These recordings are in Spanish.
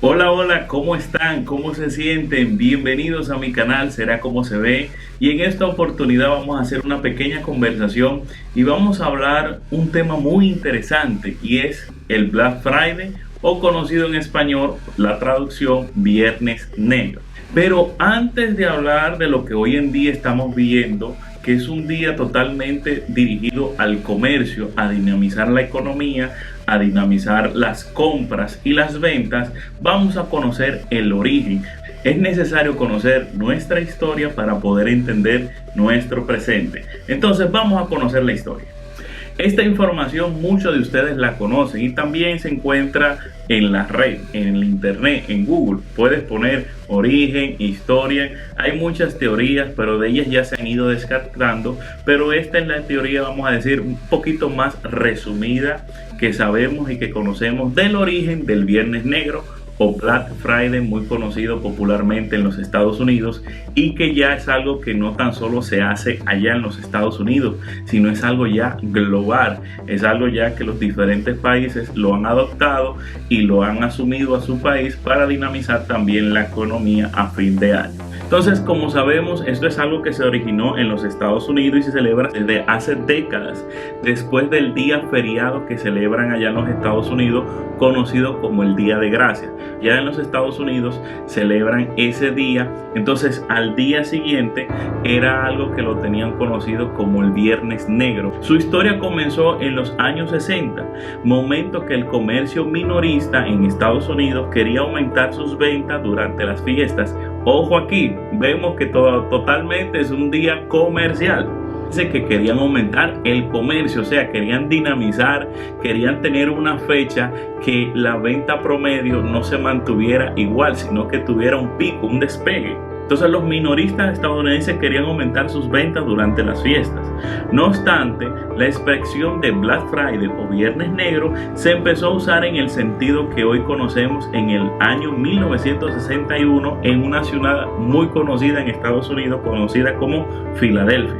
Hola, hola, ¿cómo están? ¿Cómo se sienten? Bienvenidos a mi canal, será como se ve. Y en esta oportunidad vamos a hacer una pequeña conversación y vamos a hablar un tema muy interesante y es el Black Friday o conocido en español la traducción Viernes Negro. Pero antes de hablar de lo que hoy en día estamos viendo, que es un día totalmente dirigido al comercio, a dinamizar la economía, a dinamizar las compras y las ventas, vamos a conocer el origen. Es necesario conocer nuestra historia para poder entender nuestro presente. Entonces vamos a conocer la historia. Esta información muchos de ustedes la conocen y también se encuentra en la red, en el internet, en Google. Puedes poner origen, historia, hay muchas teorías, pero de ellas ya se han ido descartando. Pero esta es la teoría, vamos a decir, un poquito más resumida que sabemos y que conocemos del origen del Viernes Negro o Black Friday, muy conocido popularmente en los Estados Unidos, y que ya es algo que no tan solo se hace allá en los Estados Unidos, sino es algo ya global, es algo ya que los diferentes países lo han adoptado y lo han asumido a su país para dinamizar también la economía a fin de año. Entonces, como sabemos, esto es algo que se originó en los Estados Unidos y se celebra desde hace décadas, después del día feriado que celebran allá en los Estados Unidos, conocido como el Día de Gracias. Ya en los Estados Unidos celebran ese día, entonces al día siguiente era algo que lo tenían conocido como el Viernes Negro. Su historia comenzó en los años 60, momento que el comercio minorista en Estados Unidos quería aumentar sus ventas durante las fiestas. Ojo aquí, vemos que totalmente es un día comercial. Dice que querían aumentar el comercio, o sea, querían dinamizar, querían tener una fecha que la venta promedio no se mantuviera igual, sino que tuviera un pico, un despegue. Entonces los minoristas estadounidenses querían aumentar sus ventas durante las fiestas. No obstante, la expresión de Black Friday o Viernes Negro se empezó a usar en el sentido que hoy conocemos en el año 1961 en una ciudad muy conocida en Estados Unidos, conocida como Filadelfia,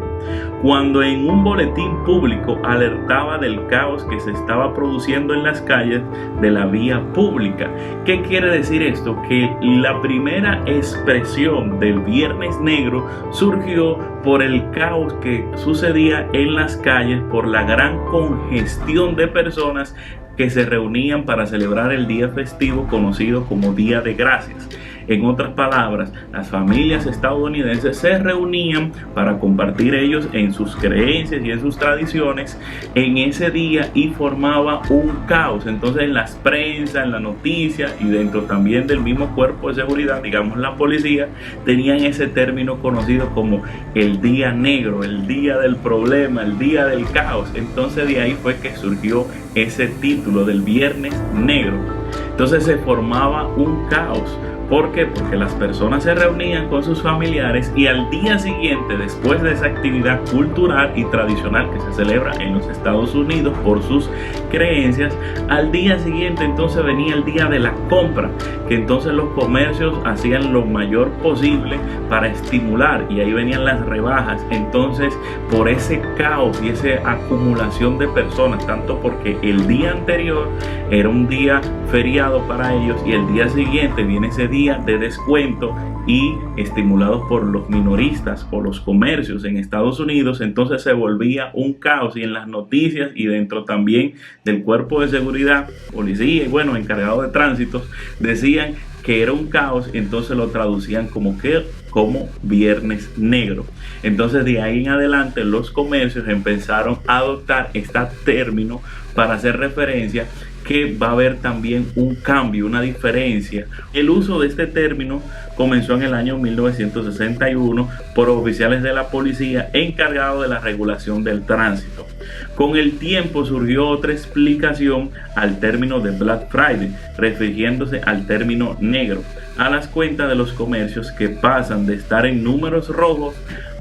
cuando en un boletín público alertaba del caos que se estaba produciendo en las calles de la vía pública. ¿Qué quiere decir esto? Que la primera expresión del Viernes Negro surgió por el caos que sucedía en las calles por la gran congestión de personas que se reunían para celebrar el día festivo conocido como Día de Gracias. En otras palabras, las familias estadounidenses se reunían para compartir ellos en sus creencias y en sus tradiciones en ese día y formaba un caos. Entonces en las prensas, en la noticia y dentro también del mismo cuerpo de seguridad, digamos la policía, tenían ese término conocido como el día negro, el día del problema, el día del caos. Entonces de ahí fue que surgió ese título del Viernes Negro. Entonces se formaba un caos. ¿Por qué? Porque las personas se reunían con sus familiares y al día siguiente, después de esa actividad cultural y tradicional que se celebra en los Estados Unidos por sus creencias, al día siguiente entonces venía el día de la compra, que entonces los comercios hacían lo mayor posible para estimular y ahí venían las rebajas. Entonces, por ese caos y esa acumulación de personas, tanto porque el día anterior era un día feriado para ellos y el día siguiente viene ese día de descuento y estimulados por los minoristas o los comercios en Estados Unidos, entonces se volvía un caos y en las noticias y dentro también del cuerpo de seguridad, policía y bueno, encargado de tránsitos, decían que era un caos, entonces lo traducían como Viernes Negro. Entonces de ahí en adelante los comercios empezaron a adoptar este término para hacer referencia que va a haber también un cambio, una diferencia. El uso de este término comenzó en el año 1961 por oficiales de la policía encargados de la regulación del tránsito. Con el tiempo surgió otra explicación al término de Black Friday, refiriéndose al término negro, a las cuentas de los comercios que pasan de estar en números rojos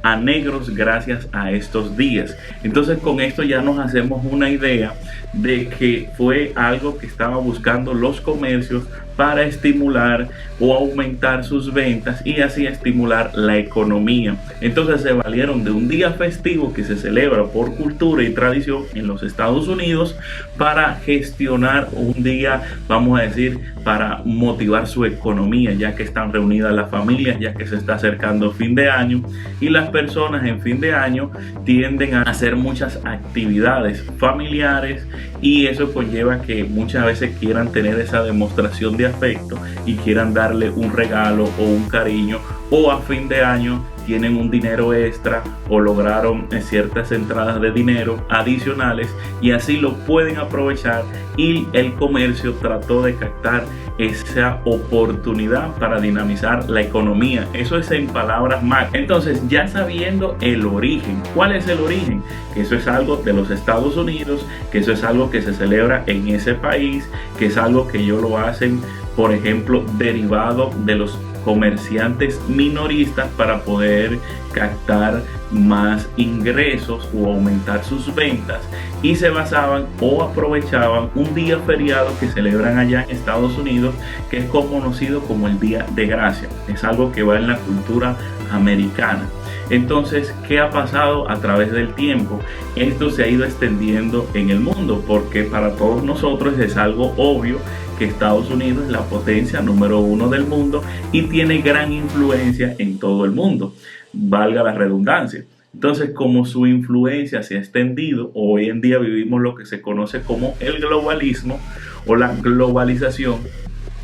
a negros gracias a estos días. Entonces con esto ya nos hacemos una idea de que fue algo que estaban buscando los comercios para estimular o aumentar sus ventas y así estimular la economía. Entonces se valieron de un día festivo que se celebra por cultura y tradición en los Estados Unidos para gestionar un día, vamos a decir, para motivar su economía, ya que están reunidas las familias, ya que se está acercando fin de año y las personas en fin de año tienden a hacer muchas actividades familiares y eso conlleva que muchas veces quieran tener esa demostración de afecto y quieran darle un regalo o un cariño, o a fin de año tienen un dinero extra o lograron ciertas entradas de dinero adicionales y así lo pueden aprovechar, y el comercio trató de captar esa oportunidad para dinamizar la economía. Eso es en palabras más. Entonces, ya sabiendo el origen, ¿cuál es el origen? Que eso es algo de los Estados Unidos, que eso es algo que se celebra en ese país, que es algo que ellos lo hacen, por ejemplo, derivado de los comerciantes minoristas para poder captar más ingresos o aumentar sus ventas, y se basaban o aprovechaban un día feriado que celebran allá en Estados Unidos, que es conocido como el Día de Gracia. Es algo que va en la cultura americana. Entonces, ¿qué ha pasado a través del tiempo? Esto se ha ido extendiendo en el mundo porque para todos nosotros es algo obvio que Estados Unidos es la potencia número 1 del mundo y tiene gran influencia en todo el mundo, valga la redundancia. Entonces, como su influencia se ha extendido, hoy en día vivimos lo que se conoce como el globalismo o la globalización.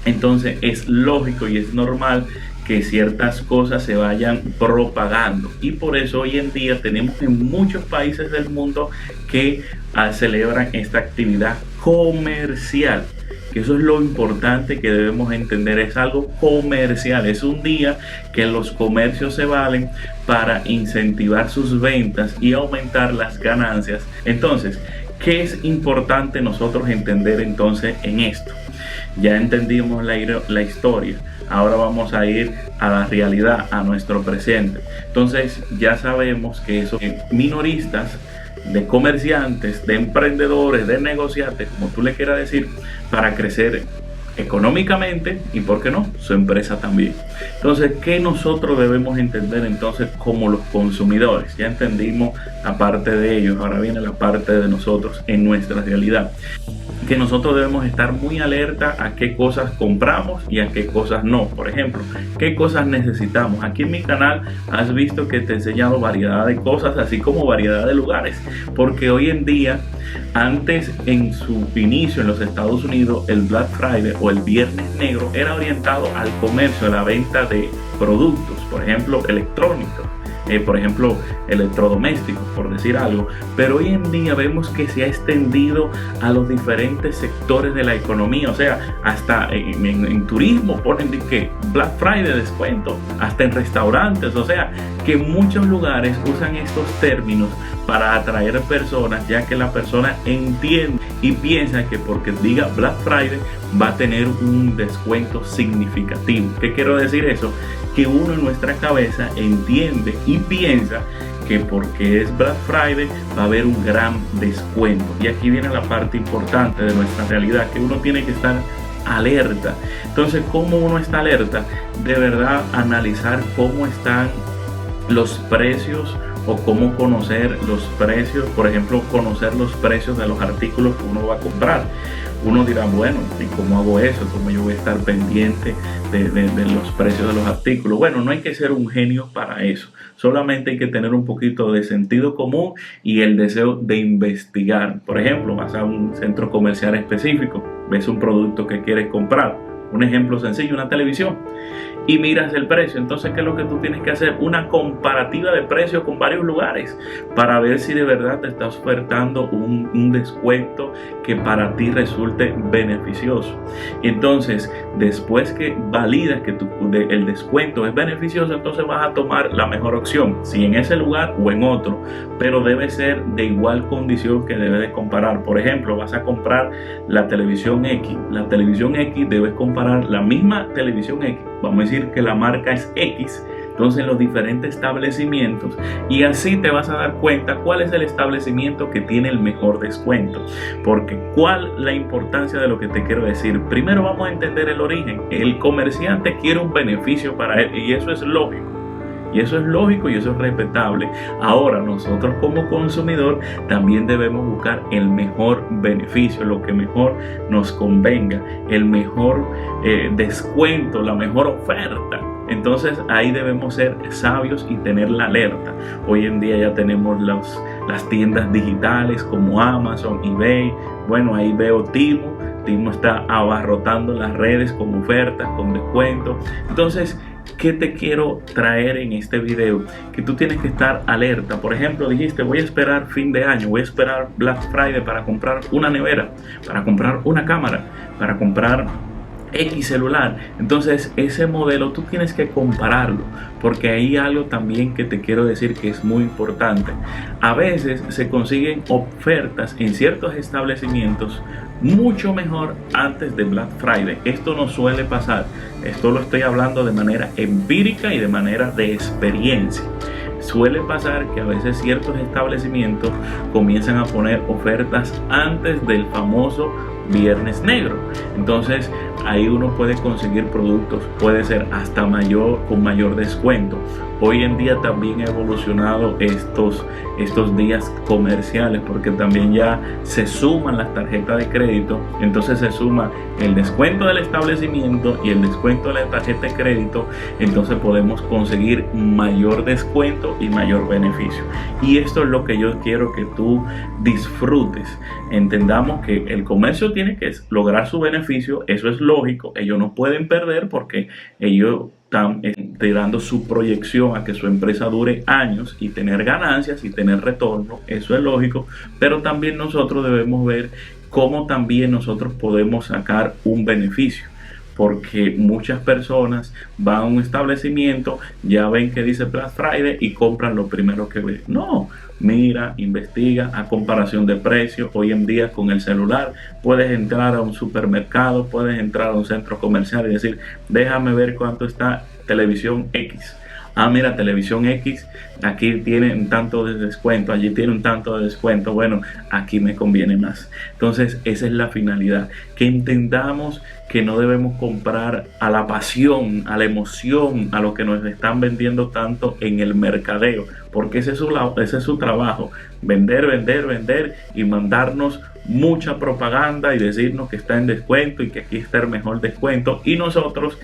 Entonces es lógico y es normal que ciertas cosas se vayan propagando, y por eso hoy en día tenemos en muchos países del mundo que celebran esta actividad comercial. Que eso es lo importante que debemos entender, es algo comercial, es un día que los comercios se valen para incentivar sus ventas y aumentar las ganancias. Entonces, ¿qué es importante nosotros entender entonces en esto? Ya entendimos la historia, ahora vamos a ir a la realidad, a nuestro presente. Entonces ya sabemos que esos minoristas, de comerciantes, de emprendedores, de negociantes, como tú le quieras decir, para crecer económicamente y, ¿por qué no?, su empresa también. Entonces, ¿qué nosotros debemos entender entonces como los consumidores? Ya entendimos la parte de ellos, ahora viene la parte de nosotros en nuestra realidad. Que nosotros debemos estar muy alerta a qué cosas compramos y a qué cosas no. Por ejemplo, qué cosas necesitamos. Aquí en mi canal has visto que te he enseñado variedad de cosas, así como variedad de lugares, porque hoy en día, antes en su inicio en los Estados Unidos, el Black Friday o el Viernes Negro era orientado al comercio, a la venta de productos, por ejemplo, electrónicos. Por ejemplo, electrodomésticos, por decir algo, pero hoy en día vemos que se ha extendido a los diferentes sectores de la economía, o sea, hasta en turismo ponen que Black Friday descuento, hasta en restaurantes, o sea, que muchos lugares usan estos términos para atraer personas, ya que la persona entiende y piensa que porque diga Black Friday va a tener un descuento significativo. ¿Qué quiero decir eso? Que uno en nuestra cabeza entiende y piensa que porque es Black Friday va a haber un gran descuento. Y aquí viene la parte importante de nuestra realidad, que uno tiene que estar alerta. Entonces, ¿cómo uno está alerta? De verdad, analizar cómo están los precios o cómo conocer los precios. Por ejemplo, conocer los precios de los artículos que uno va a comprar. Uno dirá, bueno, ¿y cómo hago eso? ¿Cómo yo voy a estar pendiente de los precios de los artículos? Bueno, no hay que ser un genio para eso. Solamente hay que tener un poquito de sentido común y el deseo de investigar. Por ejemplo, vas a un centro comercial específico, ves un producto que quieres comprar. Un ejemplo sencillo, una televisión, y miras el precio. Entonces, ¿qué es lo que tú tienes que hacer? Una comparativa de precios con varios lugares para ver si de verdad te está ofertando un descuento que para ti resulte beneficioso. Entonces, después que validas que el descuento es beneficioso, entonces vas a tomar la mejor opción, si en ese lugar o en otro, pero debe ser de igual condición que debes de comparar. Por ejemplo, vas a comprar la televisión X. La televisión X debes comparar la misma televisión X, vamos a decir que la marca es X, entonces en los diferentes establecimientos, y así te vas a dar cuenta cuál es el establecimiento que tiene el mejor descuento. Porque ¿cuál la importancia de lo que te quiero decir? Primero vamos a entender el origen. El comerciante quiere un beneficio para él y eso es lógico. Y eso es lógico y eso es respetable. Ahora, nosotros como consumidor también debemos buscar el mejor beneficio, lo que mejor nos convenga, el mejor descuento, la mejor oferta. Entonces ahí debemos ser sabios y tener la alerta. Hoy en día ya tenemos las tiendas digitales como Amazon, eBay. Bueno, ahí veo Timo está abarrotando las redes con ofertas, con descuentos. Entonces, ¿qué te quiero traer en este video? Que tú tienes que estar alerta. Por ejemplo, dijiste, voy a esperar fin de año, voy a esperar Black Friday para comprar una nevera, para comprar una cámara, para comprar X celular. Entonces ese modelo tú tienes que compararlo, porque hay algo también que te quiero decir que es muy importante. A veces se consiguen ofertas en ciertos establecimientos mucho mejor antes de Black Friday. Esto no suele pasar. Esto lo estoy hablando de manera empírica y de manera de experiencia. Suele pasar que a veces ciertos establecimientos comienzan a poner ofertas antes del famoso Viernes Negro. Entonces ahí uno puede conseguir productos, puede ser hasta con mayor descuento. Hoy en día también ha evolucionado estos días comerciales, porque también ya se suman las tarjetas de crédito. Entonces se suma el descuento del establecimiento y el descuento de la tarjeta de crédito. Entonces podemos conseguir mayor descuento y mayor beneficio. Y esto es lo que yo quiero que tú disfrutes. Entendamos que el comercio tiene que lograr su beneficio. Eso es lógico. Ellos no pueden perder porque ellos están dando su proyección a que su empresa dure años y tener ganancias y tener retorno. Eso es lógico. Pero también nosotros debemos ver cómo también nosotros podemos sacar un beneficio. Porque muchas personas van a un establecimiento, ya ven que dice Black Friday y compran lo primero que ven. No, mira, investiga a comparación de precios. Hoy en día con el celular puedes entrar a un supermercado, puedes entrar a un centro comercial y decir, déjame ver cuánto está televisión X. Ah, mira, televisión X, aquí tiene un tanto de descuento, allí tiene un tanto de descuento, bueno, aquí me conviene más. Entonces esa es la finalidad, que entendamos que no debemos comprar a la pasión, a la emoción, a lo que nos están vendiendo tanto en el mercadeo, porque ese es su trabajo, vender y mandarnos mucha propaganda y decirnos que está en descuento y que aquí está el mejor descuento, y nosotros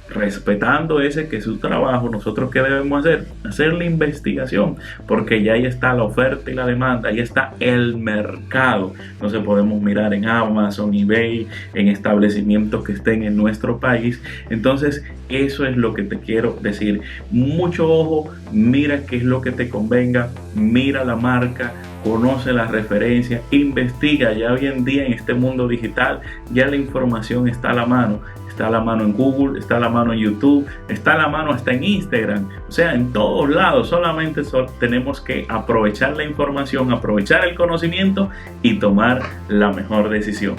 respetando ese que es su trabajo. Nosotros ¿qué debemos hacer? Hacer la investigación, porque ya ahí está la oferta y la demanda, ahí está el mercado. Entonces podemos mirar en Amazon, eBay, en establecimientos que estén en nuestro país. Entonces eso es lo que te quiero decir. Mucho ojo, mira qué es lo que te convenga, mira la marca, conoce la referencia, investiga. Ya hoy en día en este mundo digital ya la información está a la mano. Está a la mano en Google, está a la mano en YouTube, está a la mano hasta en Instagram. O sea, en todos lados. Solamente tenemos que aprovechar la información, aprovechar el conocimiento y tomar la mejor decisión.